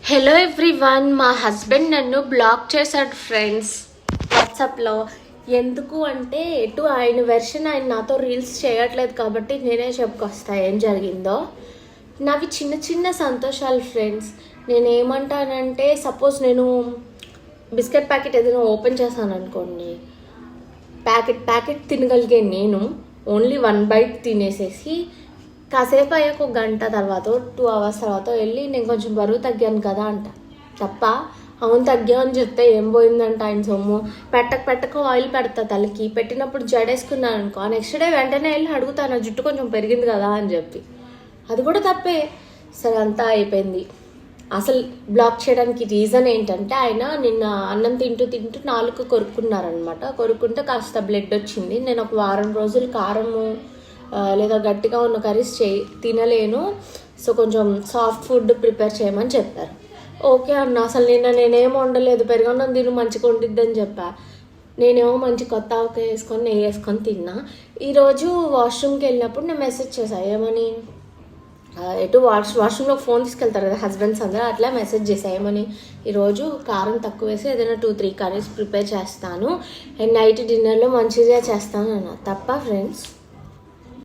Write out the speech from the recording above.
Hello everyone, మా husband నన్ను black చేశాడు ఫ్రెండ్స్ వాట్సాప్లో. ఎందుకు అంటే ఎటు ఆయన వెర్షన్ ఆయన నాతో రీల్స్ చేయట్లేదు కాబట్టి నేనే చెప్పుకొస్తా ఏం జరిగిందో. నావి చిన్న చిన్న సంతోషాలు ఫ్రెండ్స్. నేనేమంటానంటే సపోజ్ నేను బిస్కెట్ ప్యాకెట్ ఏదైనా ఓపెన్ చేశాను అనుకోండి, ప్యాకెట్ తినగలిగే నేను ఓన్లీ 1 బైట్ తినేసేసి కాసేపు అయ్యాక 1 గంట తర్వాత 2 అవర్స్ తర్వాత వెళ్ళి నేను కొంచెం బరువు తగ్గాను కదా అంట. తప్ప అవును తగ్గా అని చెప్తే ఏం పోయిందంట ఆయన సొమ్ము. పెట్టక ఆయిల్ పెడతా తలకి, పెట్టినప్పుడు జడేసుకున్నాను అనుకో, నెక్స్ట్ డే వెంటనే వెళ్ళి అడుగుతాను జుట్టు కొంచెం పెరిగింది కదా అని చెప్పి. అది కూడా తప్పే. సరే అంతా అయిపోయింది. అసలు బ్లాక్ చేయడానికి రీజన్ ఏంటంటే ఆయన నిన్న అన్నం తింటూ నాలుక కొరుక్కున్నారనమాట. కొరుక్కుంటే కాస్త బ్లడ్ వచ్చింది. నేను ఒక వారం రోజులు కారము లేదా గట్టిగా ఉన్న కర్రీస్ తినలేను, సో కొంచెం సాఫ్ట్ ఫుడ్ ప్రిపేర్ చేయమని చెప్పారు. ఓకే అన్న. అసలు నేనేం వండలేదు, పెరుగన్నం తిను మంచిగా వండిద్దని చెప్పా. నేనేమో మంచి కొత్త ఆవకాయ వేసుకొని నెయ్యి వేసుకొని తిన్నా. ఈరోజు వాష్రూమ్కి వెళ్ళినప్పుడు నేను మెసేజ్ చేశాను, ఏమని, ఎటు వాష్రూమ్లో ఫోన్ తీసుకెళ్తారు కదా హస్బెండ్స్ అందరూ, అట్లా మెసేజ్ చేశాను ఏమని, ఈరోజు కారం తక్కువ వేసి ఏదైనా 2-3 కర్రీస్ ప్రిపేర్ చేస్తాను అండ్ నైట్ డిన్నర్లో మంచిగా చేస్తాను అన్న. తప్ప ఫ్రెండ్స్?